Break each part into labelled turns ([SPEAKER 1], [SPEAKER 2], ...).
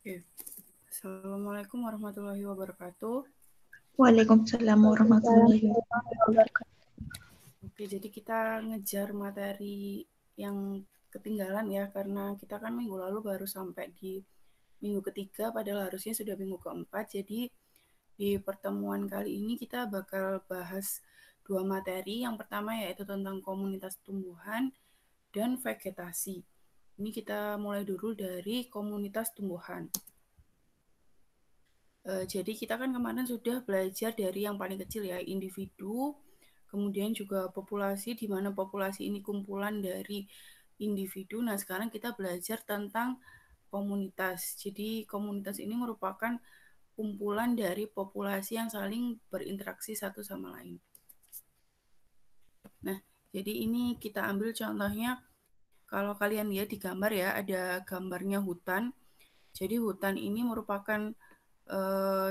[SPEAKER 1] Oke. Assalamualaikum warahmatullahi wabarakatuh.
[SPEAKER 2] Waalaikumsalam warahmatullahi wabarakatuh.
[SPEAKER 1] Oke, jadi kita ngejar materi yang ketinggalan ya, karena kita kan minggu lalu baru sampai di minggu ketiga, padahal harusnya sudah minggu keempat. Jadi di pertemuan kali ini kita bakal bahas dua materi. Yang pertama yaitu tentang komunitas tumbuhan dan vegetasi. Ini kita mulai dulu dari komunitas tumbuhan. Jadi kita kan kemarin sudah belajar dari yang paling kecil ya, individu, kemudian juga populasi, di mana populasi ini kumpulan dari individu. Nah, sekarang kita belajar tentang komunitas. Jadi komunitas ini merupakan kumpulan dari populasi yang saling berinteraksi satu sama lain. Nah, jadi ini kita ambil contohnya, kalau kalian lihat di gambar ya, ada gambarnya hutan. Jadi hutan ini merupakan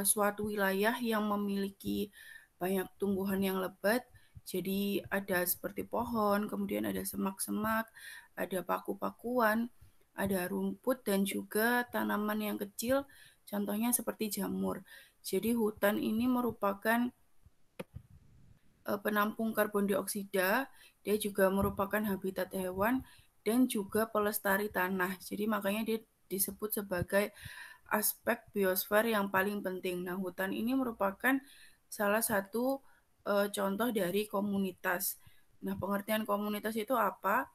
[SPEAKER 1] suatu wilayah yang memiliki banyak tumbuhan yang lebat. Jadi ada seperti pohon, kemudian ada semak-semak, ada paku-pakuan, ada rumput dan juga tanaman yang kecil, contohnya seperti jamur. Jadi hutan ini merupakan penampung karbon dioksida, dia juga merupakan habitat hewan dan juga pelestari tanah. Jadi makanya dia disebut sebagai aspek biosfer yang paling penting. Nah, hutan ini merupakan salah satu contoh dari komunitas. Nah, pengertian komunitas itu apa?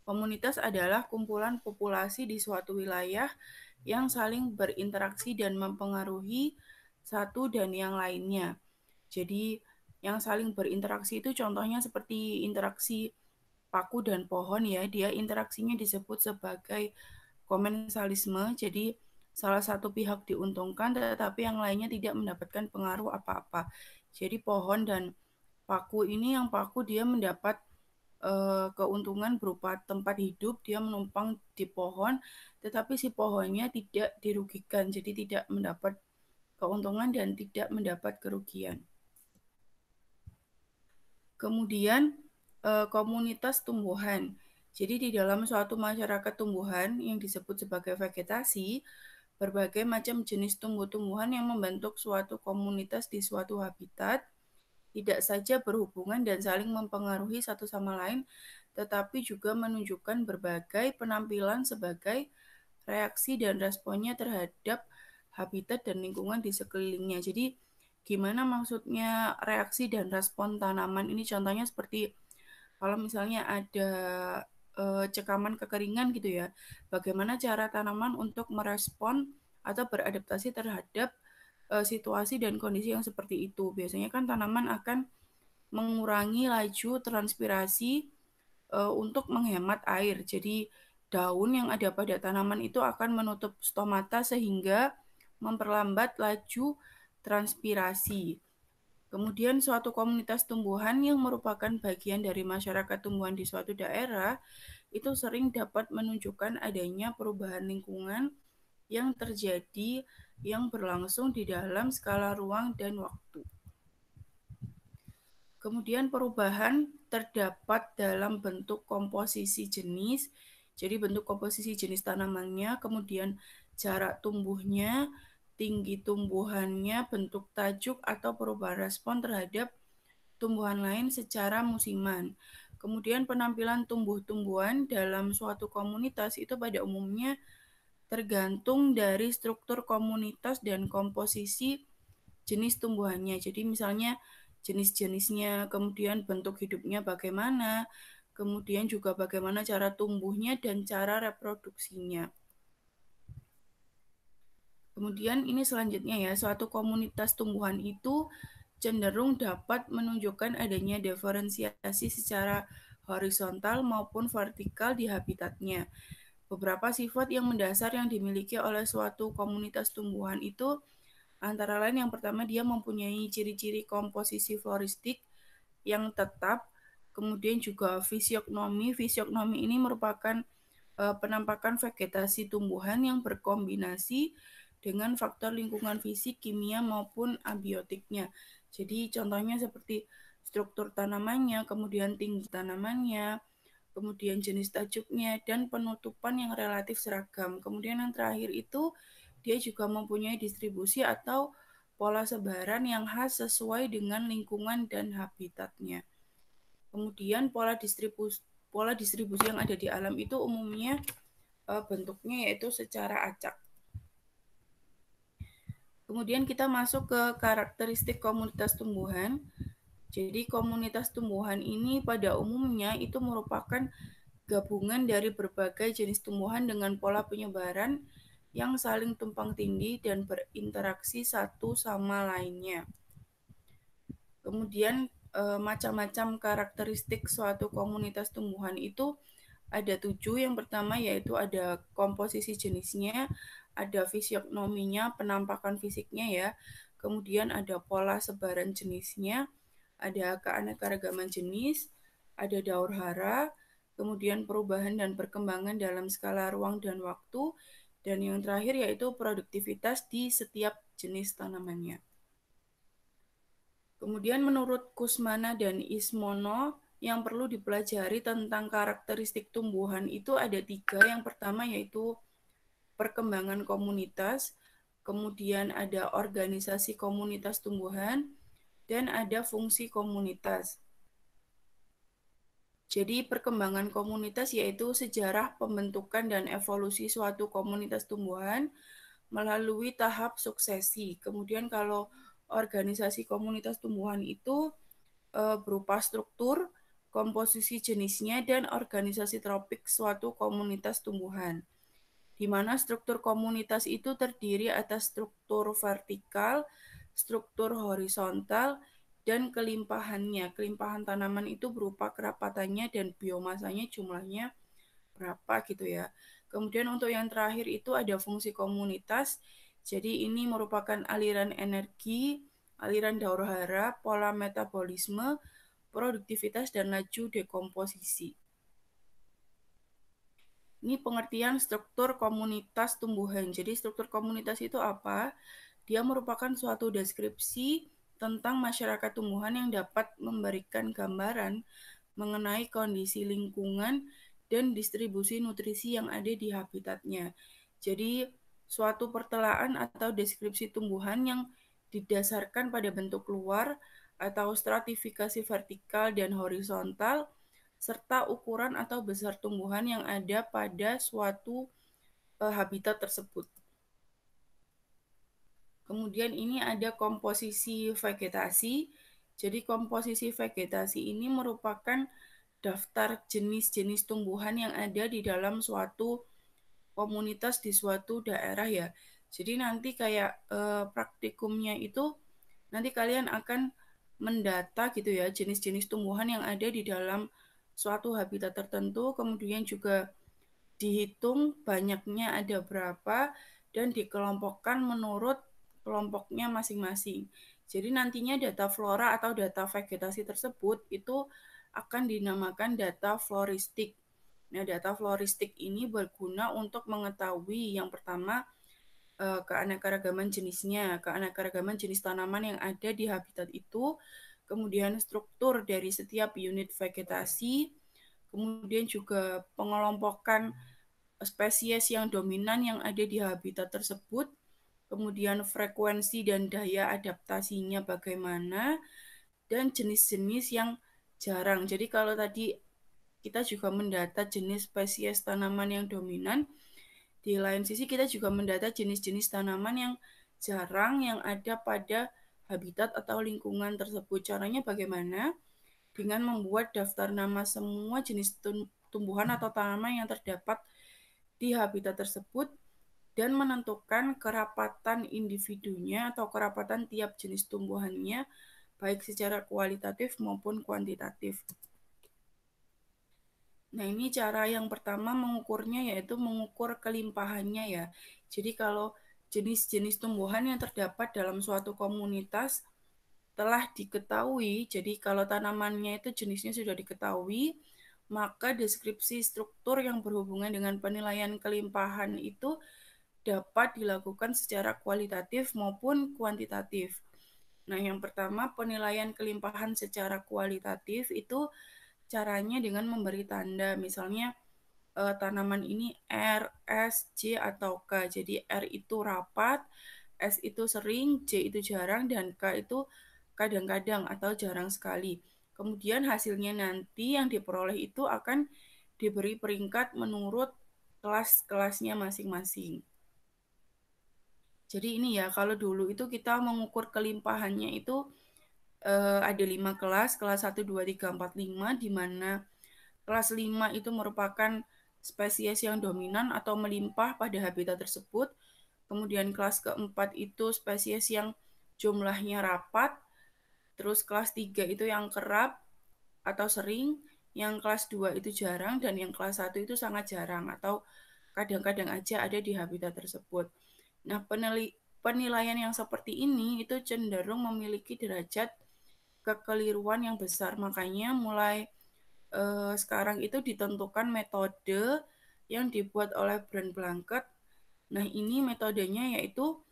[SPEAKER 1] Komunitas adalah kumpulan populasi di suatu wilayah yang saling berinteraksi dan mempengaruhi satu dan yang lainnya. Jadi, yang saling berinteraksi itu contohnya seperti interaksi paku dan pohon ya. Dia interaksinya disebut sebagai komensalisme. Jadi, salah satu pihak diuntungkan tetapi yang lainnya tidak mendapatkan pengaruh apa-apa. Jadi pohon dan paku ini, yang paku dia mendapat keuntungan berupa tempat hidup, dia menumpang di pohon, tetapi si pohonnya tidak dirugikan, jadi tidak mendapat keuntungan dan tidak mendapat kerugian. Kemudian komunitas tumbuhan. Jadi di dalam suatu masyarakat tumbuhan yang disebut sebagai vegetasi, berbagai macam jenis tumbuh-tumbuhan yang membentuk suatu komunitas di suatu habitat tidak saja berhubungan dan saling mempengaruhi satu sama lain, tetapi juga menunjukkan berbagai penampilan sebagai reaksi dan responnya terhadap habitat dan lingkungan di sekelilingnya. Jadi, gimana maksudnya reaksi dan respon tanaman ini? Contohnya seperti kalau misalnya ada cekaman kekeringan gitu ya, bagaimana cara tanaman untuk merespon atau beradaptasi terhadap situasi dan kondisi yang seperti itu. Biasanya kan tanaman akan mengurangi laju transpirasi untuk menghemat air. Jadi daun yang ada pada tanaman itu akan menutup stomata sehingga memperlambat laju transpirasi. Kemudian suatu komunitas tumbuhan yang merupakan bagian dari masyarakat tumbuhan di suatu daerah itu sering dapat menunjukkan adanya perubahan lingkungan yang terjadi yang berlangsung di dalam skala ruang dan waktu. Kemudian perubahan terdapat dalam bentuk komposisi jenis, jadi bentuk komposisi jenis tanamannya, kemudian jarak tumbuhnya, tinggi tumbuhannya, bentuk tajuk atau perubahan respon terhadap tumbuhan lain secara musiman. Kemudian penampilan tumbuh-tumbuhan dalam suatu komunitas itu pada umumnya tergantung dari struktur komunitas dan komposisi jenis tumbuhannya. Jadi misalnya jenis-jenisnya, kemudian bentuk hidupnya bagaimana, kemudian juga bagaimana cara tumbuhnya dan cara reproduksinya. Kemudian ini selanjutnya ya, suatu komunitas tumbuhan itu cenderung dapat menunjukkan adanya diferensiasi secara horizontal maupun vertikal di habitatnya. Beberapa sifat yang mendasar yang dimiliki oleh suatu komunitas tumbuhan itu antara lain yang pertama dia mempunyai ciri-ciri komposisi floristik yang tetap, kemudian juga fisiognomi. Fisiognomi ini merupakan penampakan vegetasi tumbuhan yang berkombinasi dengan faktor lingkungan fisik, kimia maupun abiotiknya. Jadi contohnya seperti struktur tanamannya, kemudian tinggi tanamannya, kemudian jenis tajuknya, dan penutupan yang relatif seragam. Kemudian yang terakhir itu dia juga mempunyai distribusi atau pola sebaran yang khas sesuai dengan lingkungan dan habitatnya. Kemudian pola distribusi yang ada di alam itu umumnya bentuknya yaitu secara acak. Kemudian kita masuk ke karakteristik komunitas tumbuhan. Jadi komunitas tumbuhan ini pada umumnya itu merupakan gabungan dari berbagai jenis tumbuhan dengan pola penyebaran yang saling tumpang tindih dan berinteraksi satu sama lainnya. Kemudian macam-macam karakteristik suatu komunitas tumbuhan itu ada 7. Yang pertama yaitu ada komposisi jenisnya, ada fisiognominya, penampakan fisiknya ya. Kemudian ada pola sebaran jenisnya, ada keanekaragaman jenis, ada daur hara, kemudian perubahan dan perkembangan dalam skala ruang dan waktu, dan yang terakhir yaitu produktivitas di setiap jenis tanamannya. Kemudian menurut Kusmana dan Ismono, yang perlu dipelajari tentang karakteristik tumbuhan itu ada 3. Yang pertama yaitu perkembangan komunitas, kemudian ada organisasi komunitas tumbuhan, dan ada fungsi komunitas. Jadi perkembangan komunitas yaitu sejarah pembentukan dan evolusi suatu komunitas tumbuhan melalui tahap suksesi. Kemudian kalau organisasi komunitas tumbuhan itu berupa struktur, komposisi jenisnya, dan organisasi tropik suatu komunitas tumbuhan. Di mana struktur komunitas itu terdiri atas struktur vertikal, struktur horizontal, dan kelimpahannya. Kelimpahan tanaman itu berupa kerapatannya dan biomasanya jumlahnya berapa gitu ya. Kemudian untuk yang terakhir itu ada fungsi komunitas. Jadi ini merupakan aliran energi, aliran daur hara, pola metabolisme, produktivitas, dan laju dekomposisi. Ini pengertian struktur komunitas tumbuhan. Jadi struktur komunitas itu apa? Dia merupakan suatu deskripsi tentang masyarakat tumbuhan yang dapat memberikan gambaran mengenai kondisi lingkungan dan distribusi nutrisi yang ada di habitatnya. Jadi suatu pertelaan atau deskripsi tumbuhan yang didasarkan pada bentuk luar atau stratifikasi vertikal dan horizontal serta ukuran atau besar tumbuhan yang ada pada suatu habitat tersebut. Kemudian ini ada komposisi vegetasi. Jadi komposisi vegetasi ini merupakan daftar jenis-jenis tumbuhan yang ada di dalam suatu komunitas di suatu daerah ya. Jadi nanti kayak praktikumnya itu nanti kalian akan mendata gitu ya jenis-jenis tumbuhan yang ada di dalam suatu habitat tertentu, kemudian juga dihitung banyaknya ada berapa dan dikelompokkan menurut kelompoknya masing-masing. Jadi nantinya data flora atau data vegetasi tersebut itu akan dinamakan data floristik. Nah, data floristik ini berguna untuk mengetahui yang pertama keanekaragaman jenisnya, keanekaragaman jenis tanaman yang ada di habitat itu, kemudian struktur dari setiap unit vegetasi, kemudian juga pengelompokan spesies yang dominan yang ada di habitat tersebut, kemudian frekuensi dan daya adaptasinya bagaimana, dan jenis-jenis yang jarang. Jadi kalau tadi kita juga mendata jenis spesies tanaman yang dominan, di lain sisi kita juga mendata jenis-jenis tanaman yang jarang yang ada pada habitat atau lingkungan tersebut. Caranya bagaimana? Dengan membuat daftar nama semua jenis tumbuhan atau tanaman yang terdapat di habitat tersebut dan menentukan kerapatan individunya atau kerapatan tiap jenis tumbuhannya baik secara kualitatif maupun kuantitatif. Nah, ini cara yang pertama mengukurnya yaitu mengukur kelimpahannya ya. Jadi kalau jenis-jenis tumbuhan yang terdapat dalam suatu komunitas telah diketahui, jadi kalau tanamannya itu jenisnya sudah diketahui, maka deskripsi struktur yang berhubungan dengan penilaian kelimpahan itu dapat dilakukan secara kualitatif maupun kuantitatif. Nah, yang pertama penilaian kelimpahan secara kualitatif itu caranya dengan memberi tanda, misalnya tanaman ini R, S, J, atau K. Jadi R itu rapat, S itu sering, J itu jarang, dan K itu kadang-kadang atau jarang sekali. Kemudian hasilnya nanti yang diperoleh itu akan diberi peringkat menurut kelas-kelasnya masing-masing. Jadi ini ya, kalau dulu itu kita mengukur kelimpahannya itu ada 5 kelas, kelas 1, 2, 3, 4, 5, di mana kelas 5 itu merupakan spesies yang dominan atau melimpah pada habitat tersebut. Kemudian kelas keempat itu spesies yang jumlahnya rapat. Terus kelas 3 itu yang kerap atau sering. Yang kelas 2 itu jarang. Dan yang kelas 1 itu sangat jarang atau kadang-kadang aja ada di habitat tersebut. Nah, penilaian yang seperti ini itu cenderung memiliki derajat kekeliruan yang besar. Makanya mulai sekarang itu ditentukan metode yang dibuat oleh Brand Blanket. Nah, ini metodenya yaitu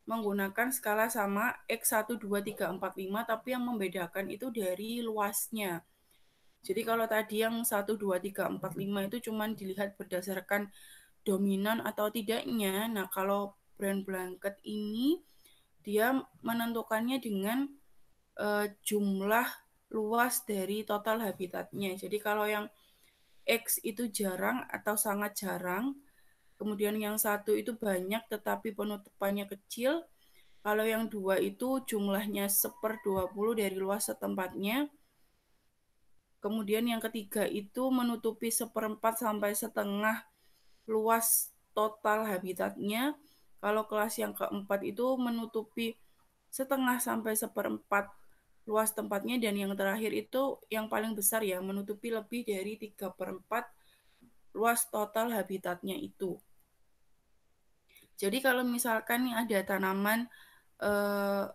[SPEAKER 1] menggunakan skala sama X 1, 2, 3, 4, 5, tapi yang membedakan itu dari luasnya. Jadi kalau tadi yang 1, 2, 3, 4, 5 itu cuma dilihat berdasarkan dominan atau tidaknya. Nah, kalau Brand Blanket ini dia menentukannya dengan jumlah luas dari total habitatnya. Jadi kalau yang X itu jarang atau sangat jarang, kemudian yang satu itu banyak tetapi penutupannya kecil, kalau yang dua itu jumlahnya 1/20 dari luas setempatnya, kemudian yang ketiga itu menutupi 1/4 sampai setengah luas total habitatnya, kalau kelas yang keempat itu menutupi setengah sampai 1/4 luas tempatnya, dan yang terakhir itu yang paling besar ya, menutupi lebih dari 3/4 luas total habitatnya itu. Jadi kalau misalkan nih ada tanaman eh,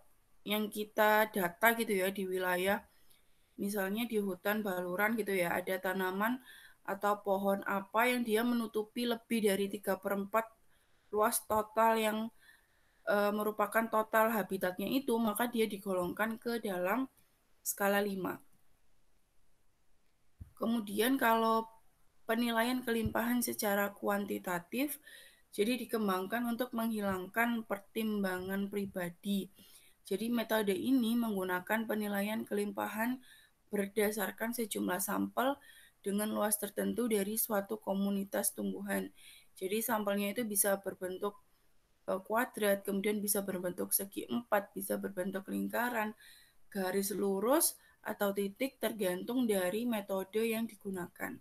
[SPEAKER 1] yang kita data gitu ya di wilayah, misalnya di hutan baluran gitu ya, ada tanaman atau pohon apa yang dia menutupi lebih dari 3/4 luas total yang merupakan total habitatnya itu, maka dia digolongkan ke dalam skala 5. Kemudian kalau penilaian kelimpahan secara kuantitatif, jadi dikembangkan untuk menghilangkan pertimbangan pribadi. Jadi metode ini menggunakan penilaian kelimpahan berdasarkan sejumlah sampel dengan luas tertentu dari suatu komunitas tumbuhan. Jadi sampelnya itu bisa berbentuk kuadrat, kemudian bisa berbentuk segi empat, bisa berbentuk lingkaran, garis lurus, atau titik tergantung dari metode yang digunakan.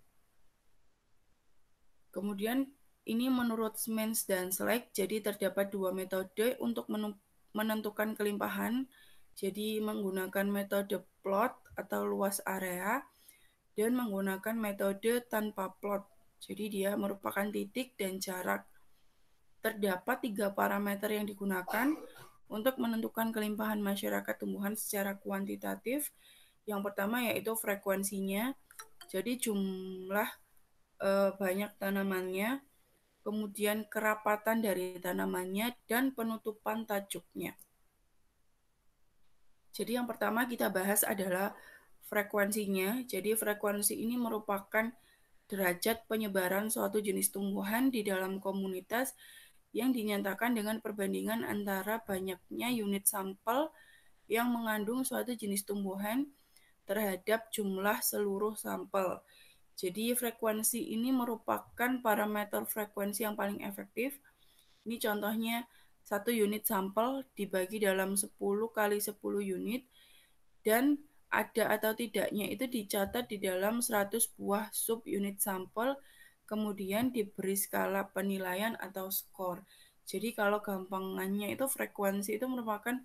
[SPEAKER 1] Kemudian ini menurut Smans dan Slack, jadi terdapat dua metode untuk menentukan kelimpahan. Jadi menggunakan metode plot atau luas area dan menggunakan metode tanpa plot. Jadi dia merupakan titik dan jarak. Terdapat 3 parameter yang digunakan untuk menentukan kelimpahan masyarakat tumbuhan secara kuantitatif. Yang pertama yaitu frekuensinya, jadi jumlah banyak tanamannya, kemudian kerapatan dari tanamannya, dan penutupan tajuknya. Jadi yang pertama kita bahas adalah frekuensinya. Jadi frekuensi ini merupakan derajat penyebaran suatu jenis tumbuhan di dalam komunitas yang dinyatakan dengan perbandingan antara banyaknya unit sampel yang mengandung suatu jenis tumbuhan terhadap jumlah seluruh sampel. Jadi frekuensi ini merupakan parameter frekuensi yang paling efektif. Ini contohnya 1 unit sampel dibagi dalam 10 kali 10 unit, dan ada atau tidaknya itu dicatat di dalam 100 buah sub unit sampel, kemudian diberi skala penilaian atau skor. Jadi kalau gampangannya itu frekuensi itu merupakan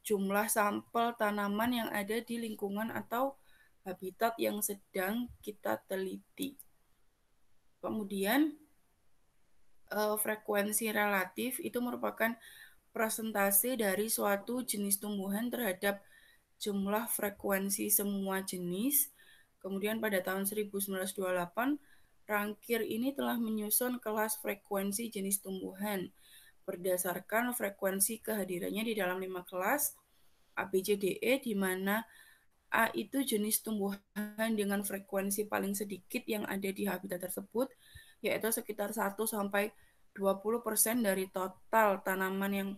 [SPEAKER 1] jumlah sampel tanaman yang ada di lingkungan atau habitat yang sedang kita teliti. Kemudian frekuensi relatif itu merupakan persentase dari suatu jenis tumbuhan terhadap jumlah frekuensi semua jenis. Kemudian pada tahun 1928, Rankir ini telah menyusun kelas frekuensi jenis tumbuhan berdasarkan frekuensi kehadirannya di dalam 5 kelas ABCDE, di mana A itu jenis tumbuhan dengan frekuensi paling sedikit yang ada di habitat tersebut, yaitu sekitar 1-20% dari total tanaman yang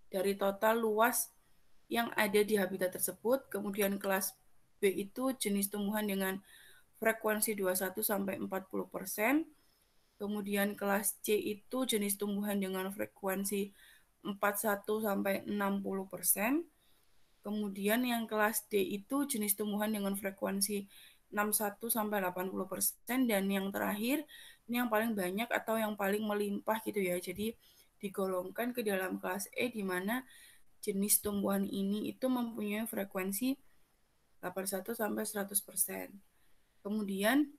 [SPEAKER 1] dari total luas yang ada di habitat tersebut. Kemudian kelas B itu jenis tumbuhan dengan frekuensi 21-40%. Kemudian kelas C itu jenis tumbuhan dengan frekuensi 41-60%. Kemudian yang kelas D itu jenis tumbuhan dengan frekuensi 61-80%. Dan yang terakhir, ini yang paling banyak atau yang paling melimpah gitu ya. Jadi digolongkan ke dalam kelas E di mana jenis tumbuhan ini itu mempunyai frekuensi 81-100%. Kemudian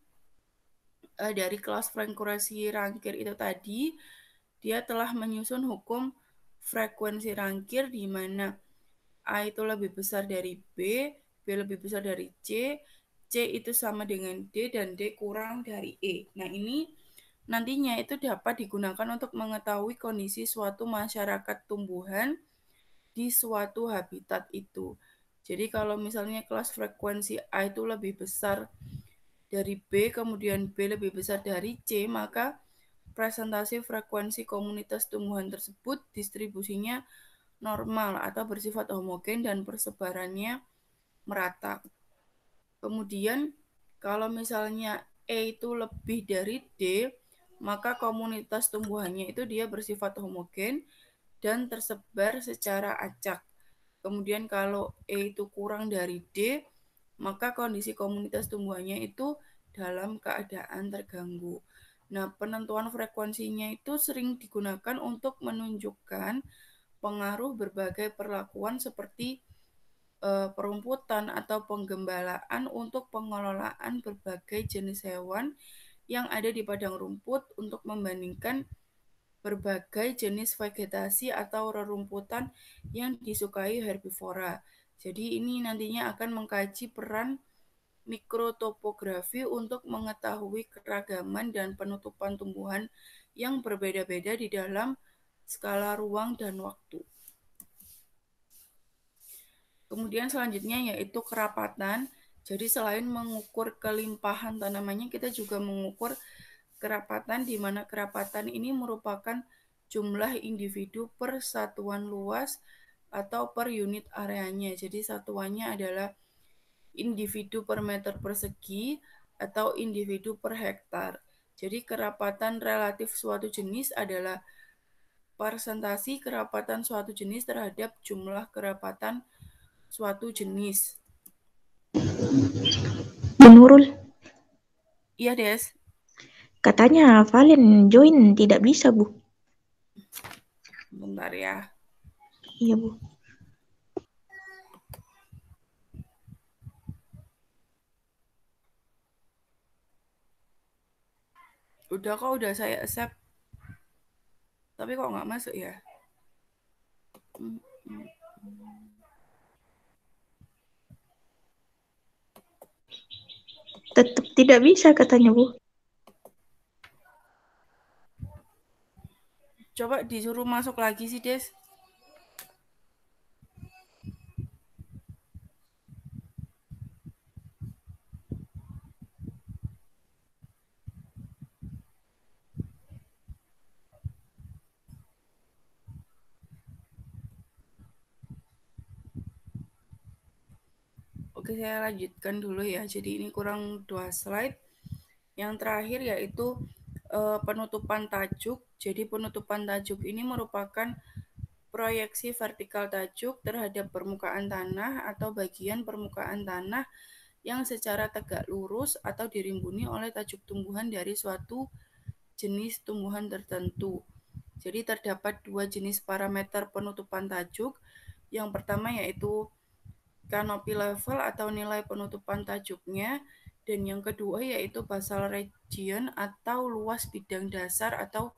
[SPEAKER 1] dari kelas frekuensi rangkir itu tadi, dia telah menyusun hukum frekuensi rangkir di mana A itu lebih besar dari B lebih besar dari C itu sama dengan D, dan D kurang dari E. Nah, ini nantinya itu dapat digunakan untuk mengetahui kondisi suatu masyarakat tumbuhan di suatu habitat itu. Jadi kalau misalnya kelas frekuensi A itu lebih besar dari B, kemudian B lebih besar dari C, maka presentasi frekuensi komunitas tumbuhan tersebut distribusinya normal atau bersifat homogen dan persebarannya merata. Kemudian kalau misalnya E itu lebih dari D, maka komunitas tumbuhannya itu dia bersifat homogen dan tersebar secara acak. Kemudian kalau E itu kurang dari D, maka kondisi komunitas tumbuhannya itu dalam keadaan terganggu. Nah, penentuan frekuensinya itu sering digunakan untuk menunjukkan pengaruh berbagai perlakuan seperti perumputan atau penggembalaan untuk pengelolaan berbagai jenis hewan yang ada di padang rumput untuk membandingkan berbagai jenis vegetasi atau rerumputan yang disukai herbivora. Jadi ini nantinya akan mengkaji peran mikrotopografi untuk mengetahui keragaman dan penutupan tumbuhan yang berbeda-beda di dalam skala ruang dan waktu. Kemudian selanjutnya yaitu kerapatan. Jadi selain mengukur kelimpahan tanamannya, kita juga mengukur kerapatan, di mana kerapatan ini merupakan jumlah individu per satuan luas atau per unit areanya. Jadi satuannya adalah individu per meter persegi atau individu per hektar. Jadi kerapatan relatif suatu jenis adalah persentasi kerapatan suatu jenis terhadap jumlah kerapatan suatu jenis.
[SPEAKER 2] Bu Nurul,
[SPEAKER 1] Iya, Des.
[SPEAKER 2] katanya Valen join tidak bisa, Bu.
[SPEAKER 1] Bentar ya.
[SPEAKER 2] Iya, Bu.
[SPEAKER 1] Udah saya accept. Tapi kok nggak masuk ya?
[SPEAKER 2] Tetap tidak bisa katanya, Bu.
[SPEAKER 1] Coba disuruh masuk lagi sih, Des. Oke, saya lanjutkan dulu ya. Jadi ini kurang 2 slide. Yang terakhir yaitu penutupan tajuk. Jadi penutupan tajuk ini merupakan proyeksi vertikal tajuk terhadap permukaan tanah atau bagian permukaan tanah yang secara tegak lurus atau dirimbuni oleh tajuk tumbuhan dari suatu jenis tumbuhan tertentu. Jadi terdapat 2 jenis parameter penutupan tajuk. Yang pertama yaitu canopy level atau nilai penutupan tajuknya, dan yang kedua yaitu basal region atau luas bidang dasar atau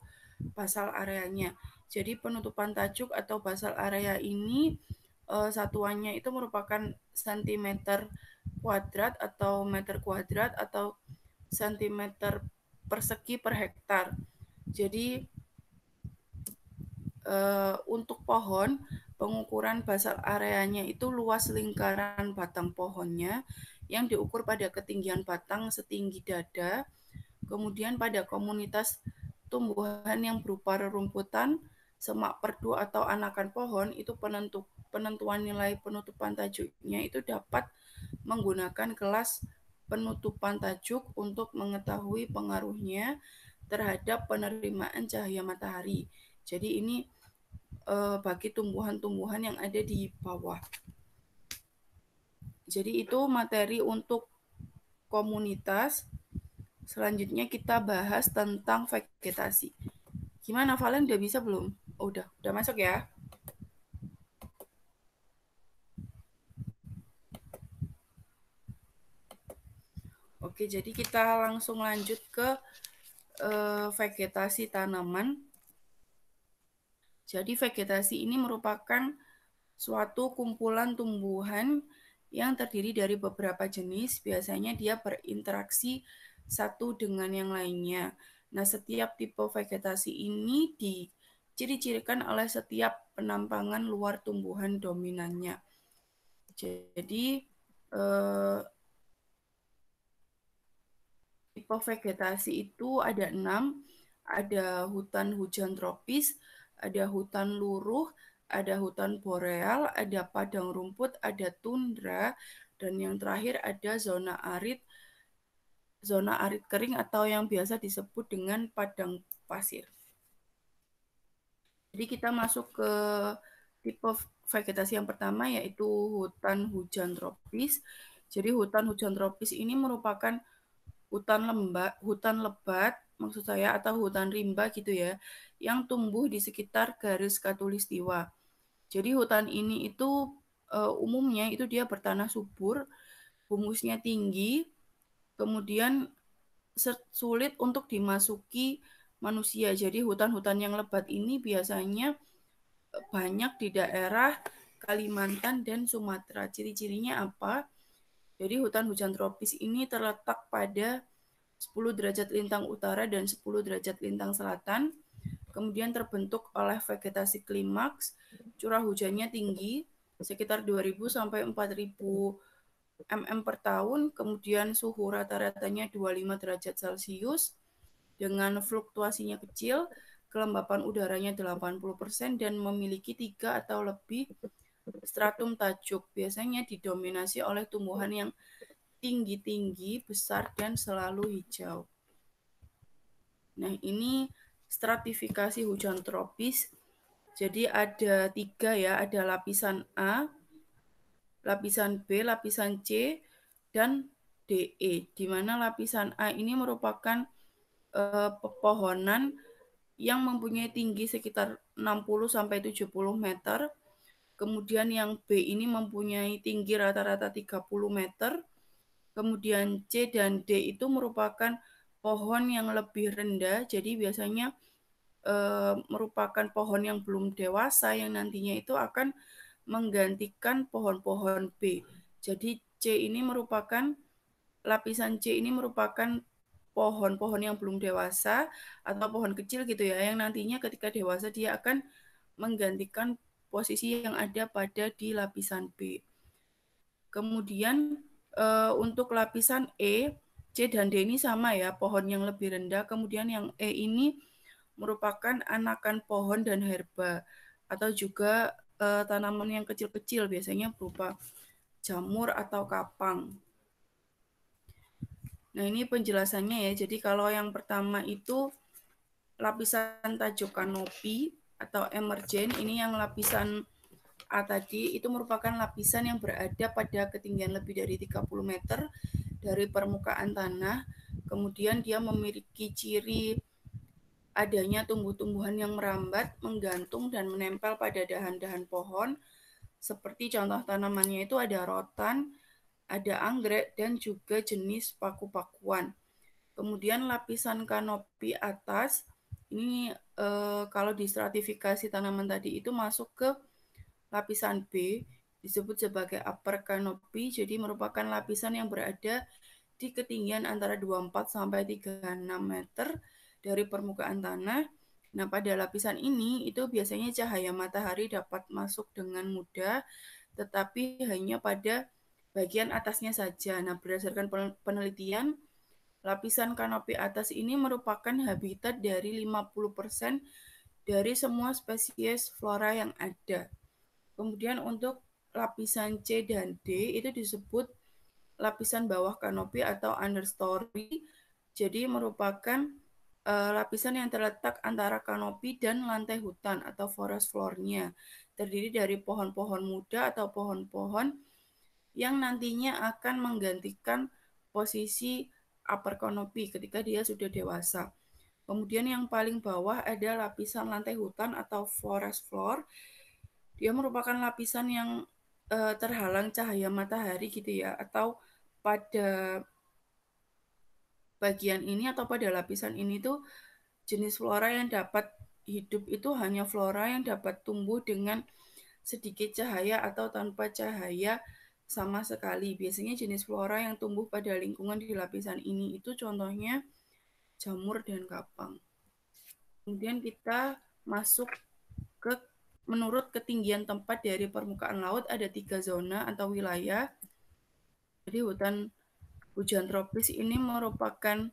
[SPEAKER 1] basal areanya. Jadi penutupan tajuk atau basal area ini satuannya itu merupakan sentimeter kuadrat atau meter kuadrat atau sentimeter persegi per hektar. Jadi untuk pohon Pengukuran basal areanya itu luas lingkaran batang pohonnya yang diukur pada ketinggian batang setinggi dada. Kemudian pada komunitas tumbuhan yang berupa rerumputan, semak perdu atau anakan pohon, itu penentuan nilai penutupan tajuknya itu dapat menggunakan kelas penutupan tajuk untuk mengetahui pengaruhnya terhadap penerimaan cahaya matahari. Jadi ini bagi tumbuhan-tumbuhan yang ada di bawah. Jadi itu materi untuk komunitas. Selanjutnya kita bahas tentang vegetasi. Gimana Valen, udah bisa belum? Oh, udah masuk ya? Oke, jadi kita langsung lanjut ke vegetasi tanaman. Jadi vegetasi ini merupakan suatu kumpulan tumbuhan yang terdiri dari beberapa jenis, biasanya dia berinteraksi satu dengan yang lainnya. Nah, setiap tipe vegetasi ini diciri-cirikan oleh setiap penampangan luar tumbuhan dominannya. Jadi, tipe vegetasi itu ada 6, ada hutan hujan tropis, ada hutan luruh, ada hutan boreal, ada padang rumput, ada tundra, dan yang terakhir ada zona arid kering atau yang biasa disebut dengan padang pasir. Jadi kita masuk ke tipe vegetasi yang pertama yaitu hutan hujan tropis. Jadi hutan hujan tropis ini merupakan hutan lebat maksud saya atau hutan rimba gitu ya, yang tumbuh di sekitar garis khatulistiwa. Jadi hutan ini itu umumnya itu dia bertanah subur, humusnya tinggi, kemudian sulit untuk dimasuki manusia. Jadi hutan-hutan yang lebat ini biasanya banyak di daerah Kalimantan dan Sumatera. Ciri-cirinya apa? Jadi hutan hujan tropis ini terletak pada 10 derajat lintang utara dan 10 derajat lintang selatan. Kemudian terbentuk oleh vegetasi klimaks, curah hujannya tinggi, sekitar 2000 sampai 4000 mm per tahun, kemudian suhu rata-ratanya 25 derajat Celcius, dengan fluktuasinya kecil, kelembapan udaranya 80% dan memiliki 3 atau lebih stratum tajuk. Biasanya didominasi oleh tumbuhan yang tinggi-tinggi, besar, dan selalu hijau. Nah, ini stratifikasi hujan tropis. Jadi ada 3 ya, ada lapisan A, lapisan B, lapisan C, dan DE. Di mana lapisan A ini merupakan pepohonan yang mempunyai tinggi sekitar 60 sampai 70 meter. Kemudian yang B ini mempunyai tinggi rata-rata 30 meter. Kemudian C dan D itu merupakan pohon yang lebih rendah, jadi biasanya merupakan pohon yang belum dewasa yang nantinya itu akan menggantikan pohon-pohon B. Jadi lapisan C ini merupakan pohon-pohon yang belum dewasa atau pohon kecil gitu ya, yang nantinya ketika dewasa dia akan menggantikan posisi yang ada pada di lapisan B. Kemudian untuk lapisan E, C dan D ini sama ya, pohon yang lebih rendah. Kemudian yang E ini merupakan anakan pohon dan herba atau juga tanaman yang kecil-kecil, biasanya berupa jamur atau kapang. Nah, ini penjelasannya ya. Jadi kalau yang pertama itu lapisan tajuk kanopi atau emergen, ini yang lapisan A tadi itu merupakan lapisan yang berada pada ketinggian lebih dari 30 meter dari permukaan tanah. Kemudian dia memiliki ciri adanya tumbuh-tumbuhan yang merambat, menggantung, dan menempel pada dahan-dahan pohon. Seperti contoh tanamannya itu ada rotan, ada anggrek, dan juga jenis paku-pakuan. Kemudian lapisan kanopi atas, ini kalau di stratifikasi tanaman tadi itu masuk ke lapisan B, disebut sebagai upper canopy, jadi merupakan lapisan yang berada di ketinggian antara 24 sampai 36 meter dari permukaan tanah. Nah, pada lapisan ini itu biasanya cahaya matahari dapat masuk dengan mudah, tetapi hanya pada bagian atasnya saja. Nah, berdasarkan penelitian, lapisan kanopi atas ini merupakan habitat dari 50% dari semua spesies flora yang ada. Kemudian untuk lapisan C dan D itu disebut lapisan bawah kanopi atau understory. Jadi merupakan lapisan yang terletak antara kanopi dan lantai hutan atau forest floor-nya. Terdiri dari pohon-pohon muda atau pohon-pohon yang nantinya akan menggantikan posisi upper canopy ketika dia sudah dewasa. Kemudian yang paling bawah ada lapisan lantai hutan atau forest floor. Dia merupakan lapisan yang terhalang cahaya matahari gitu ya, atau pada bagian ini atau pada lapisan ini tuh jenis flora yang dapat hidup itu hanya flora yang dapat tumbuh dengan sedikit cahaya atau tanpa cahaya sama sekali. Biasanya jenis flora yang tumbuh pada lingkungan di lapisan ini itu contohnya jamur dan kapang. Kemudian kita masuk ke menurut ketinggian tempat dari permukaan laut ada 3 zona atau wilayah. Jadi hujan tropis ini merupakan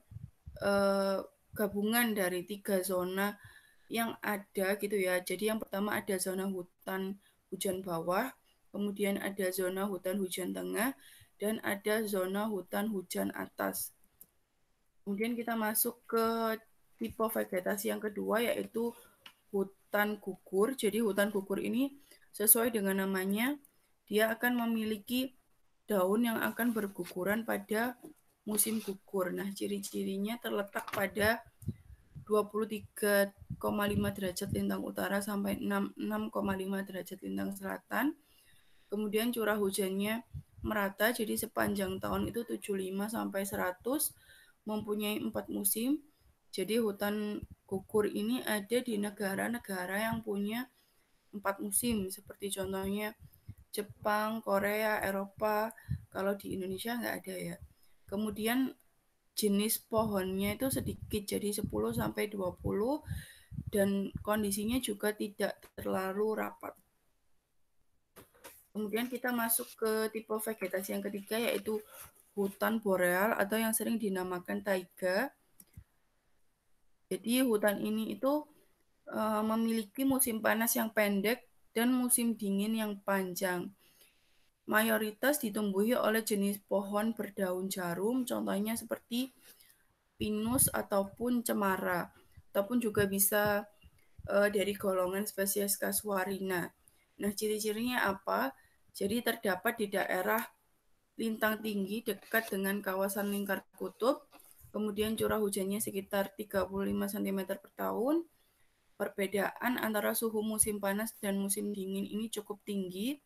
[SPEAKER 1] gabungan dari 3 zona yang ada gitu ya. Jadi yang pertama ada zona hutan hujan bawah, kemudian ada zona hutan hujan tengah, dan ada zona hutan hujan atas. Kemudian kita masuk ke tipe vegetasi yang kedua yaitu hutan gugur. Jadi hutan gugur ini sesuai dengan namanya, dia akan memiliki daun yang akan berguguran pada musim gugur. Nah, ciri-cirinya terletak pada 23,5 derajat lintang utara sampai 6,5 derajat lintang selatan. Kemudian curah hujannya merata, jadi sepanjang tahun itu 75 sampai 100, mempunyai 4 musim. Jadi hutan gugur ini ada di negara-negara yang punya 4 musim, seperti contohnya Jepang, Korea, Eropa. Kalau di Indonesia nggak ada ya. Kemudian jenis pohonnya itu sedikit, jadi 10 sampai 20, dan kondisinya juga tidak terlalu rapat. Kemudian kita masuk ke tipe vegetasi yang ketiga yaitu hutan boreal atau yang sering dinamakan taiga. Jadi hutan ini itu memiliki musim panas yang pendek dan musim dingin yang panjang. Mayoritas ditumbuhi oleh jenis pohon berdaun jarum, contohnya seperti pinus ataupun cemara, ataupun juga bisa dari golongan spesies casuarina. Nah, ciri-cirinya apa? Jadi terdapat di daerah lintang tinggi dekat dengan kawasan lingkar kutub, kemudian curah hujannya sekitar 35 cm per tahun. Perbedaan antara suhu musim panas dan musim dingin ini cukup tinggi.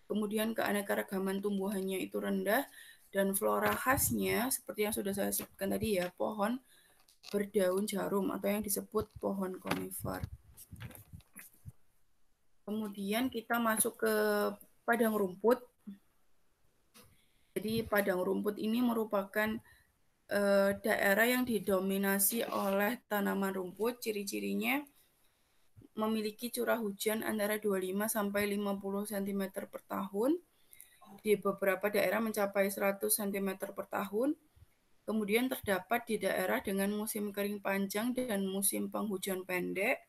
[SPEAKER 1] Kemudian keanekaragaman tumbuhannya itu rendah dan flora khasnya seperti yang sudah saya sebutkan tadi ya, pohon berdaun jarum atau yang disebut pohon konifar. Kemudian kita masuk ke padang rumput. Jadi padang rumput ini merupakan daerah yang didominasi oleh tanaman rumput. Ciri-cirinya memiliki curah hujan antara 25 sampai 50 cm per tahun. Di beberapa daerah mencapai 100 cm per tahun. Kemudian terdapat di daerah dengan musim kering panjang dan musim penghujan pendek.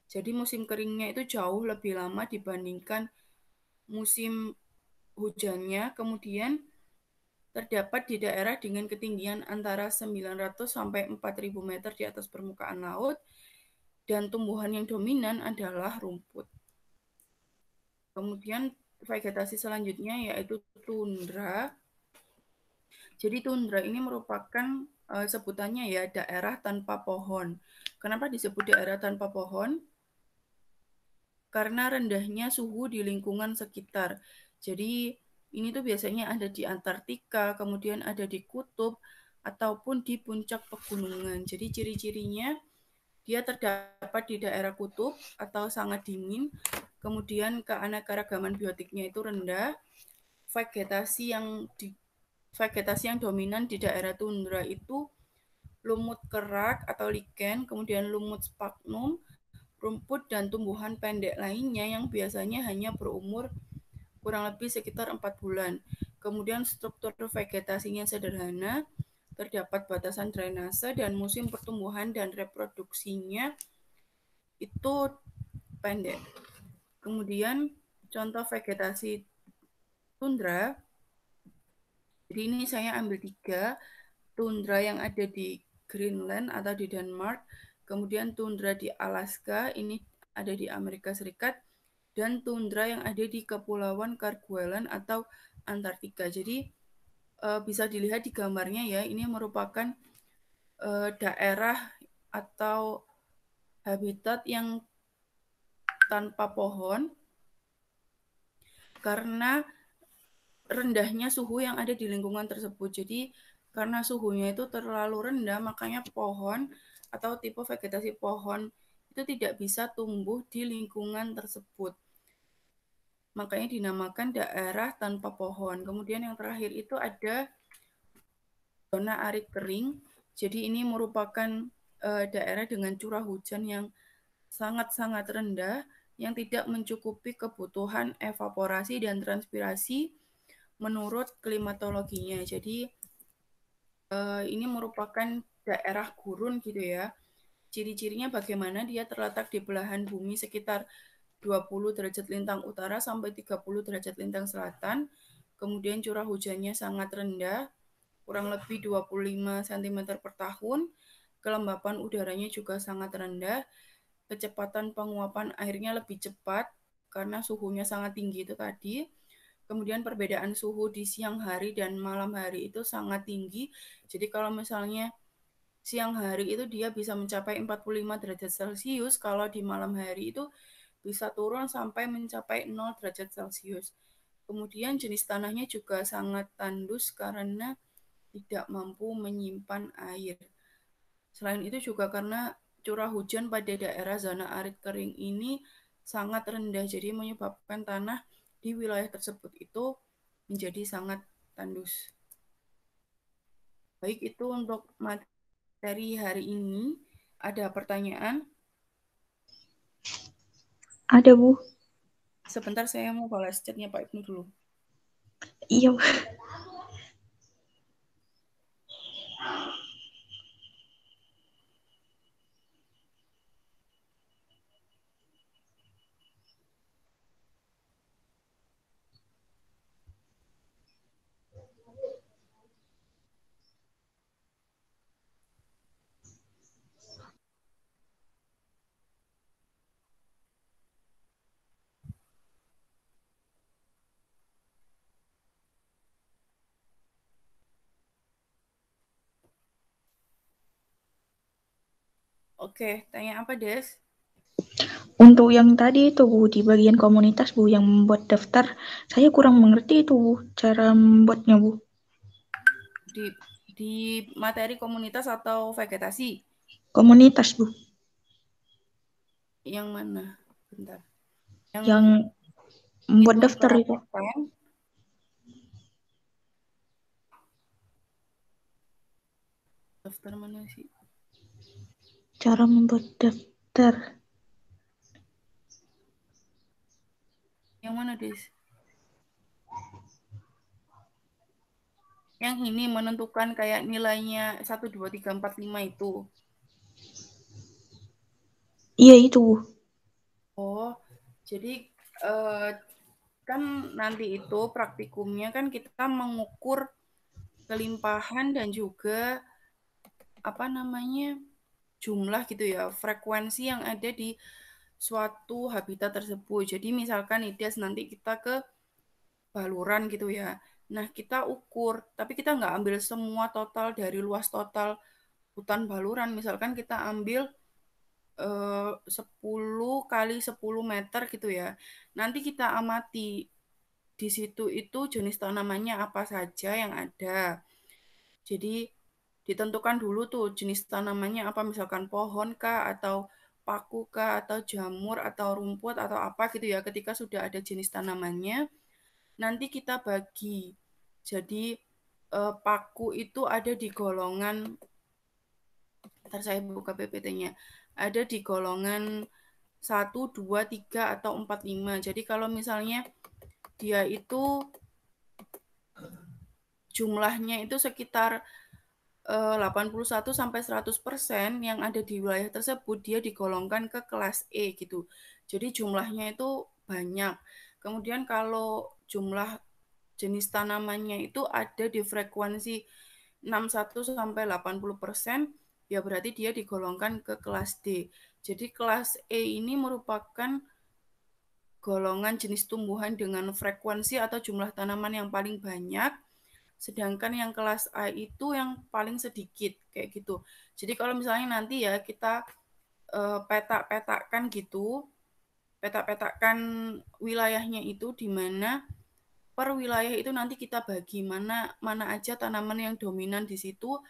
[SPEAKER 1] Jadi musim keringnya itu jauh lebih lama dibandingkan musim hujannya. Kemudian terdapat di daerah dengan ketinggian antara 900 sampai 4.000 meter di atas permukaan laut, dan tumbuhan yang dominan adalah rumput. Kemudian vegetasi selanjutnya yaitu tundra. Jadi tundra ini merupakan sebutannya ya daerah tanpa pohon. Kenapa disebut daerah tanpa pohon? Karena rendahnya suhu di lingkungan sekitar. Jadi ini tuh biasanya ada di Antartika, kemudian ada di kutub, ataupun di puncak pegunungan. Jadi ciri-cirinya dia terdapat di daerah kutub atau sangat dingin, kemudian keanekaragaman biotiknya itu rendah, vegetasi yang dominan di daerah tundra itu lumut kerak atau lichen, kemudian lumut sphagnum, rumput dan tumbuhan pendek lainnya yang biasanya hanya berumur kurang lebih sekitar 4 bulan. Kemudian struktur vegetasinya sederhana, terdapat batasan drainase dan musim pertumbuhan dan reproduksinya itu pendek. Kemudian contoh vegetasi tundra, jadi ini saya ambil 3, tundra yang ada di Greenland atau di Denmark, kemudian tundra di Alaska, ini ada di Amerika Serikat, dan tundra yang ada di Kepulauan Kerguelen atau Antartika. Jadi bisa dilihat di gambarnya ya, ini merupakan daerah atau habitat yang tanpa pohon karena rendahnya suhu yang ada di lingkungan tersebut. Jadi karena suhunya itu terlalu rendah, makanya pohon atau tipe vegetasi pohon itu tidak bisa tumbuh di lingkungan tersebut. Makanya dinamakan daerah tanpa pohon. Kemudian yang terakhir itu ada zona arid kering. Jadi ini merupakan daerah dengan curah hujan yang sangat-sangat rendah yang tidak mencukupi kebutuhan evaporasi dan transpirasi menurut klimatologinya. Jadi ini merupakan daerah gurun gitu ya. Ciri-cirinya bagaimana dia terletak di belahan bumi sekitar 20 derajat lintang utara sampai 30 derajat lintang selatan. Kemudian curah hujannya sangat rendah, kurang lebih 25 cm per tahun. Kelembapan udaranya juga sangat rendah. Kecepatan penguapan airnya lebih cepat karena suhunya sangat tinggi itu tadi. Kemudian perbedaan suhu di siang hari dan malam hari itu sangat tinggi. Jadi kalau misalnya siang hari itu dia bisa mencapai 45 derajat Celcius, kalau di malam hari itu bisa turun sampai mencapai 0 derajat Celcius. Kemudian jenis tanahnya juga sangat tandus karena tidak mampu menyimpan air. Selain itu juga karena curah hujan pada daerah zona arid kering ini sangat rendah, jadi menyebabkan tanah di wilayah tersebut itu menjadi sangat tandus. Baik, itu untuk materi hari ini. Ada pertanyaan?
[SPEAKER 2] Ada, Bu.
[SPEAKER 1] Sebentar saya mau balas chatnya Pak Ibnu dulu.
[SPEAKER 2] Iya.
[SPEAKER 1] Oke, tanya apa, Des?
[SPEAKER 2] Untuk yang tadi itu, Bu, di bagian komunitas, Bu, yang membuat daftar, saya kurang mengerti itu, Bu, cara membuatnya, Bu.
[SPEAKER 1] Di di materi komunitas atau vegetasi?
[SPEAKER 2] Komunitas, Bu.
[SPEAKER 1] Yang mana? Bentar. Yang
[SPEAKER 2] Yang membuat
[SPEAKER 1] ngitung
[SPEAKER 2] daftar
[SPEAKER 1] berapa
[SPEAKER 2] itu.
[SPEAKER 1] pen? Daftar mana sih?
[SPEAKER 2] Cara membuat daftar.
[SPEAKER 1] Yang mana, Des? Yang ini menentukan kayak nilainya 1, 2, 3, 4, 5 itu.
[SPEAKER 2] Iya, itu, Bu.
[SPEAKER 1] Oh, jadi eh, kan nanti itu praktikumnya kan kita mengukur kelimpahan dan juga apa namanya jumlah gitu ya, frekuensi yang ada di suatu habitat tersebut. Jadi misalkan IDES nanti kita ke baluran gitu ya. Nah, kita ukur, tapi kita nggak ambil semua total dari luas total hutan baluran. Misalkan kita ambil 10 kali 10 meter gitu ya. Nanti kita amati di situ itu jenis tanamannya apa saja yang ada. Jadi ditentukan dulu tuh jenis tanamannya apa, misalkan pohon kah atau paku kah atau jamur atau rumput atau apa gitu ya. Ketika sudah ada jenis tanamannya, nanti kita bagi. Jadi paku itu ada di golongan Ntar saya buka PPT-nya. Ada di golongan 1, 2, 3, atau 4, 5. Jadi kalau misalnya dia itu jumlahnya itu sekitar 81 sampai 100% yang ada di wilayah tersebut, dia digolongkan ke kelas E gitu. Jadi jumlahnya itu banyak. Kemudian kalau jumlah jenis tanamannya itu ada di frekuensi 61 sampai 80%, ya berarti dia digolongkan ke kelas D. Jadi kelas E ini merupakan golongan jenis tumbuhan dengan frekuensi atau jumlah tanaman yang paling banyak, sedangkan yang kelas A itu yang paling sedikit kayak gitu. Jadi kalau misalnya nanti ya kita petak-petakan gitu, petak-petakan wilayahnya itu di mana per wilayah itu nanti kita bagi mana mana aja tanaman yang dominan di situ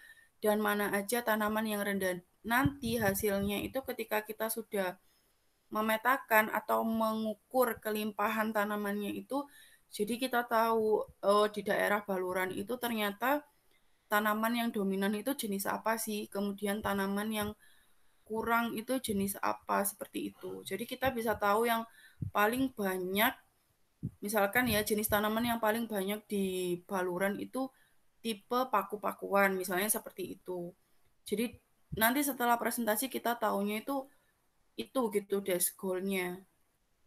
[SPEAKER 1] dan mana aja tanaman yang rendah. Nanti hasilnya itu ketika kita sudah memetakan atau mengukur kelimpahan tanamannya itu, jadi kita tahu di daerah Baluran itu ternyata tanaman yang dominan itu jenis apa sih, kemudian tanaman yang kurang itu jenis apa, seperti itu. Jadi kita bisa tahu yang paling banyak, misalkan ya jenis tanaman yang paling banyak di Baluran itu tipe paku-pakuan, misalnya seperti itu. Jadi nanti setelah presentasi kita tahunya itu gitu desk goal-nya.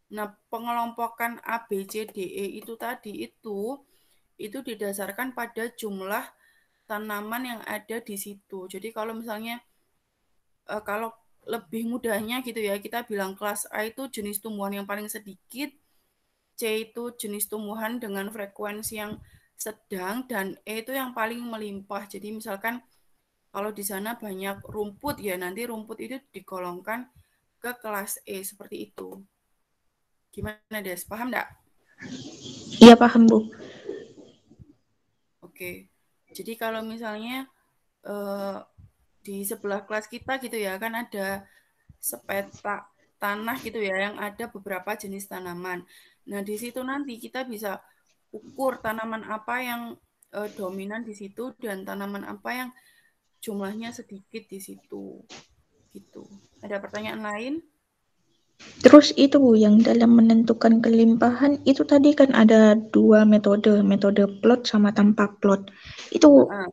[SPEAKER 1] Nah, pengelompokan A, B, C, D, E itu tadi itu didasarkan pada jumlah tanaman yang ada di situ. Jadi kalau misalnya kalau lebih mudahnya gitu ya, kita bilang kelas A itu jenis tumbuhan yang paling sedikit, C itu jenis tumbuhan dengan frekuensi yang sedang, dan E itu yang paling melimpah. Jadi misalkan kalau di sana banyak rumput ya, nanti rumput itu digolongkan ke kelas E seperti itu. Gimana Des? Paham nggak?
[SPEAKER 2] Iya paham Bu.
[SPEAKER 1] Oke. Jadi kalau misalnya eh, di sebelah kelas kita gitu ya, kan ada sepetak tanah gitu ya, yang ada beberapa jenis tanaman. Nah, di situ nanti kita bisa ukur tanaman apa yang dominan di situ dan tanaman apa yang jumlahnya sedikit di situ. Gitu. Ada pertanyaan lain?
[SPEAKER 2] Terus itu Bu, yang dalam menentukan kelimpahan itu tadi kan ada dua metode, metode plot sama tanpa plot. Itu
[SPEAKER 1] Heeh.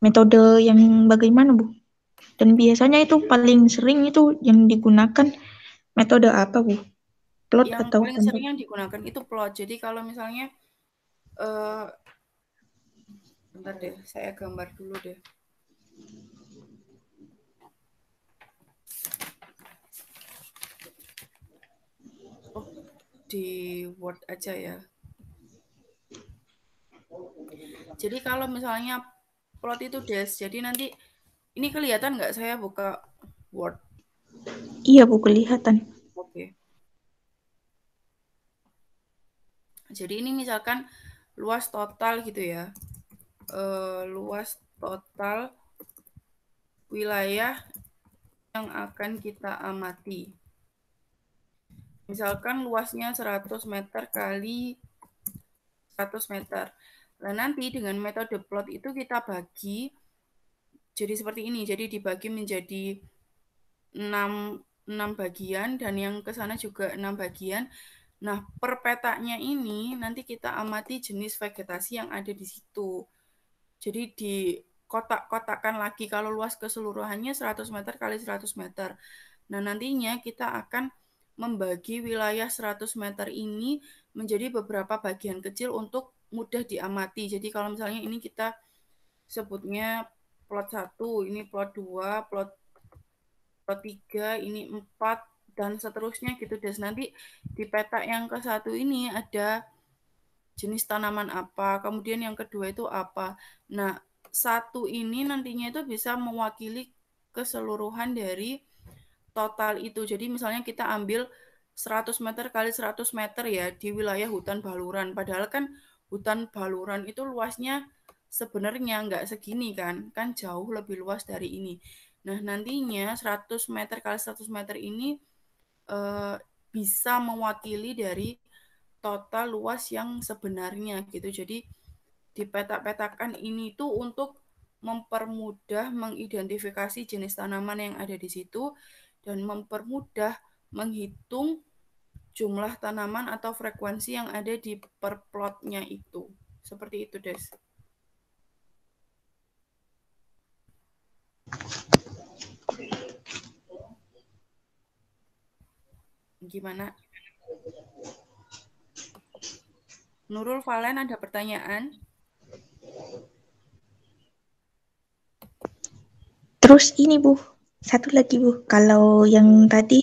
[SPEAKER 2] metode yang bagaimana Bu? Dan biasanya itu paling sering itu yang digunakan metode apa Bu? Plot
[SPEAKER 1] Yang
[SPEAKER 2] atau
[SPEAKER 1] paling
[SPEAKER 2] tanpa?
[SPEAKER 1] sering yang digunakan itu plot. Jadi kalau misalnya eh bentar deh, saya gambar dulu deh. Oh, di Word aja ya. Jadi kalau misalnya plot itu Des, jadi nanti ini kelihatan nggak saya buka Word?
[SPEAKER 2] Iya Bu, kelihatan.
[SPEAKER 1] Oke. Jadi ini misalkan luas total gitu ya. Luas total wilayah yang akan kita amati. Misalkan luasnya 100 meter kali 100 meter. Nah, nanti dengan metode plot itu kita bagi jadi seperti ini. Jadi dibagi menjadi 6, 6 bagian dan yang ke sana juga 6 bagian. Nah, per petanya ini nanti kita amati jenis vegetasi yang ada di situ. Jadi di kotak-kotakan lagi kalau luas keseluruhannya 100 meter kali 100 meter. Nah, nantinya kita akan membagi wilayah 100 meter ini menjadi beberapa bagian kecil untuk mudah diamati. Jadi kalau misalnya ini kita sebutnya plot 1, ini plot 2, plot 3, ini 4, dan seterusnya gitu. Dan nanti di peta yang ke satu ini ada jenis tanaman apa, kemudian yang kedua itu apa. Nah, satu ini nantinya itu bisa mewakili keseluruhan dari total itu. Jadi misalnya kita ambil 100 meter kali 100 meter ya di wilayah hutan Baluran. Padahal kan hutan Baluran itu luasnya sebenarnya nggak segini kan jauh lebih luas dari ini. Nah, nantinya 100 meter kali 100 meter ini eh, bisa mewakili dari total luas yang sebenarnya gitu. Jadi dipetak-petakan ini tuh untuk mempermudah mengidentifikasi jenis tanaman yang ada di situ dan mempermudah menghitung jumlah tanaman atau frekuensi yang ada di per plotnya itu. Seperti itu, Des. Gimana? Nurul Valen ada pertanyaan?
[SPEAKER 2] Terus ini Bu, satu lagi Bu, kalau yang tadi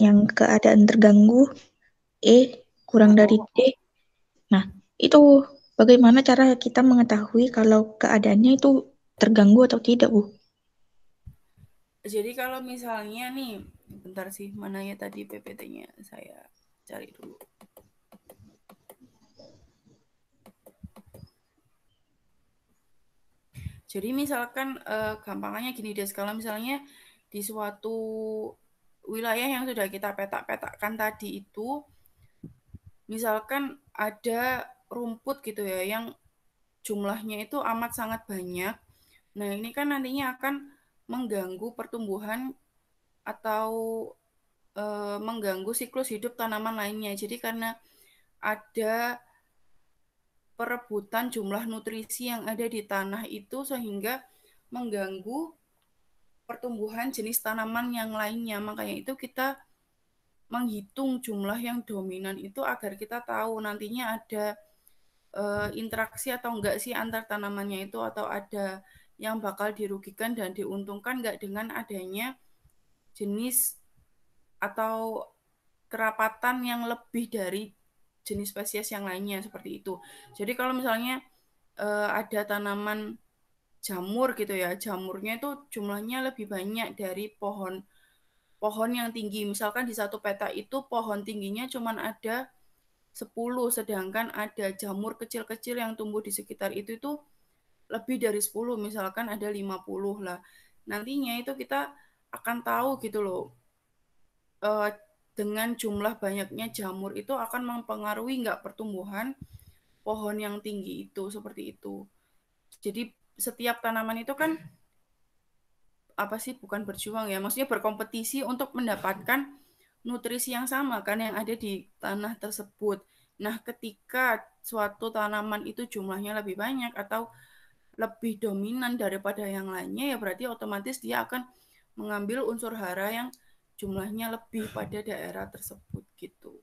[SPEAKER 2] yang keadaan terganggu kurang dari D. Nah, itu bagaimana cara kita mengetahui kalau keadaannya itu terganggu atau tidak, Bu?
[SPEAKER 1] Jadi kalau misalnya nih, bentar sih, mana ya tadi PPT-nya, saya cari dulu. Jadi misalkan gampangnya gini deh, kalau misalnya di suatu wilayah yang sudah kita petak-petakkan tadi itu, misalkan ada rumput gitu ya, yang jumlahnya itu amat sangat banyak. Nah ini kan nantinya akan mengganggu pertumbuhan atau mengganggu siklus hidup tanaman lainnya. Jadi karena ada perebutan jumlah nutrisi yang ada di tanah itu sehingga mengganggu pertumbuhan jenis tanaman yang lainnya. Makanya itu kita menghitung jumlah yang dominan itu agar kita tahu nantinya ada interaksi atau enggak sih antar tanamannya itu, atau ada yang bakal dirugikan dan diuntungkan enggak dengan adanya jenis atau kerapatan yang lebih dari jenis spesies yang lainnya seperti itu. Jadi kalau misalnya ada tanaman jamur gitu ya, jamurnya itu jumlahnya lebih banyak dari pohon yang tinggi. Misalkan di satu peta itu pohon tingginya cuma ada 10, sedangkan ada jamur kecil-kecil yang tumbuh di sekitar itu lebih dari 10, misalkan ada 50 lah. Nantinya itu kita akan tahu gitu loh, dengan jumlah banyaknya jamur itu akan mempengaruhi nggak pertumbuhan pohon yang tinggi itu, seperti itu. Jadi setiap tanaman itu kan apa sih, bukan berjuang ya, maksudnya berkompetisi untuk mendapatkan nutrisi yang sama kan yang ada di tanah tersebut. Nah, ketika suatu tanaman itu jumlahnya lebih banyak atau lebih dominan daripada yang lainnya, ya berarti otomatis dia akan mengambil unsur hara yang jumlahnya lebih pada daerah tersebut gitu.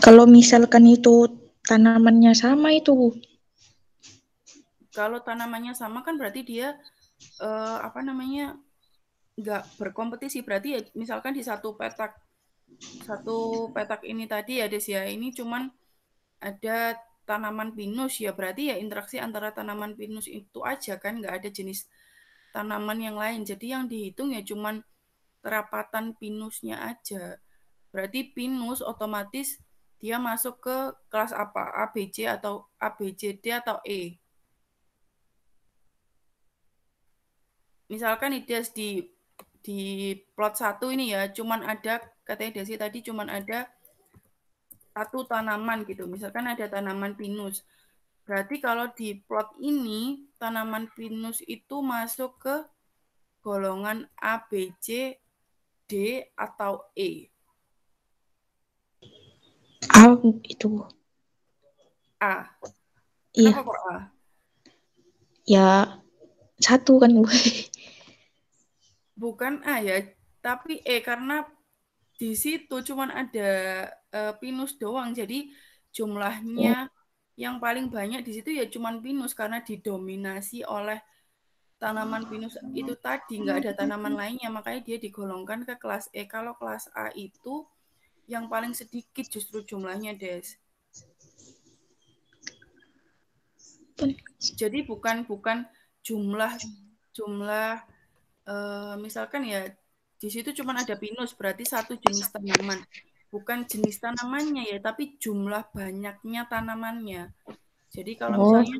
[SPEAKER 2] Kalau misalkan itu tanamannya sama itu, Bu.
[SPEAKER 1] Kalau tanamannya sama kan berarti dia apa namanya, nggak berkompetisi. Berarti ya misalkan di satu petak ini tadi ya Des ya, ini cuman ada tanaman pinus, ya berarti ya interaksi antara tanaman pinus itu aja kan, nggak ada jenis tanaman yang lain. Jadi yang dihitung ya cuman kerapatan pinusnya aja. Berarti pinus otomatis dia masuk ke kelas apa? A, B, C atau A, B, C, D atau E. Misalkan di plot 1 ini ya, cuman ada, katanya Desi tadi cuman ada satu tanaman gitu. Misalkan ada tanaman pinus. Berarti kalau di plot ini tanaman pinus itu masuk ke golongan A, B, C, D atau E.
[SPEAKER 2] A itu.
[SPEAKER 1] A. Kenapa
[SPEAKER 2] Iya,
[SPEAKER 1] kok A?
[SPEAKER 2] ya satu kan, Bu.
[SPEAKER 1] Bukan A ya, tapi E, karena di situ cuman ada pinus doang. Jadi jumlahnya
[SPEAKER 2] Oh,
[SPEAKER 1] yang paling banyak di situ ya cuman pinus karena didominasi oleh tanaman pinus itu tadi, nggak ada tanaman lainnya, makanya dia digolongkan ke kelas E. Kalau kelas A itu yang paling sedikit justru jumlahnya, Des. Jadi bukan bukan jumlah jumlah misalkan ya di situ cuma ada pinus berarti satu jenis tanaman. Bukan jenis tanamannya ya, tapi jumlah banyaknya tanamannya. Jadi kalau
[SPEAKER 2] oh,
[SPEAKER 1] misalnya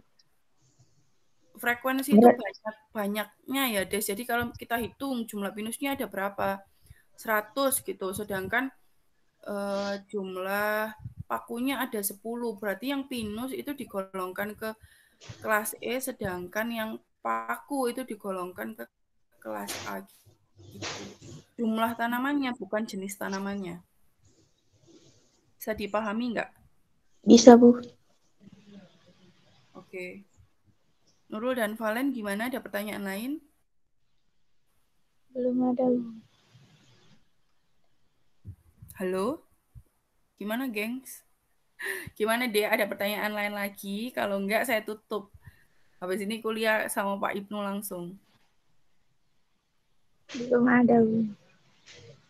[SPEAKER 1] frekuensi itu
[SPEAKER 2] berat.
[SPEAKER 1] banyak-banyaknya ya, Des. Jadi kalau kita hitung jumlah pinusnya ada berapa? 100 gitu. Sedangkan jumlah pakunya ada 10, berarti yang pinus itu digolongkan ke kelas E, sedangkan yang paku itu digolongkan ke kelas A gitu. Jumlah tanamannya, bukan jenis tanamannya. Bisa dipahami nggak?
[SPEAKER 2] Bisa, Bu.
[SPEAKER 1] Oke. Nurul dan Valen gimana? Ada pertanyaan lain?
[SPEAKER 2] Belum ada, Bu.
[SPEAKER 1] Halo? Gimana, gengs? Gimana deh? Ada pertanyaan lain lagi? Kalau enggak, saya tutup. Habis ini kuliah sama Pak Ibnu langsung.
[SPEAKER 2] Belum ada, Bu.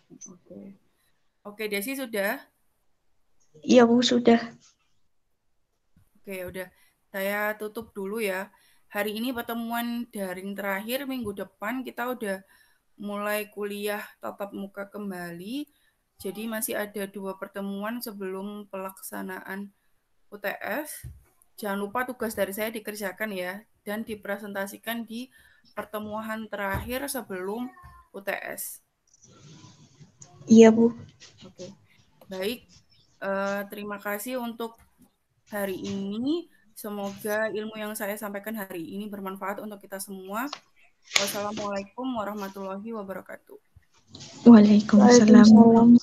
[SPEAKER 1] Oke. Oke, Desi sudah?
[SPEAKER 2] Iya, Bu, sudah.
[SPEAKER 1] Oke, udah. Saya tutup dulu ya. Hari ini pertemuan daring terakhir, minggu depan kita udah mulai kuliah tatap muka kembali. Jadi masih ada 2 pertemuan sebelum pelaksanaan UTS. Jangan lupa tugas dari saya dikerjakan ya dan dipresentasikan di pertemuan terakhir sebelum UTS.
[SPEAKER 2] Iya, Bu.
[SPEAKER 1] Oke. Baik, terima kasih untuk hari ini. Semoga ilmu yang saya sampaikan hari ini bermanfaat untuk kita semua. Wassalamualaikum warahmatullahi wabarakatuh.
[SPEAKER 2] Waalaikumsalam.
[SPEAKER 3] Waalaikumsalam.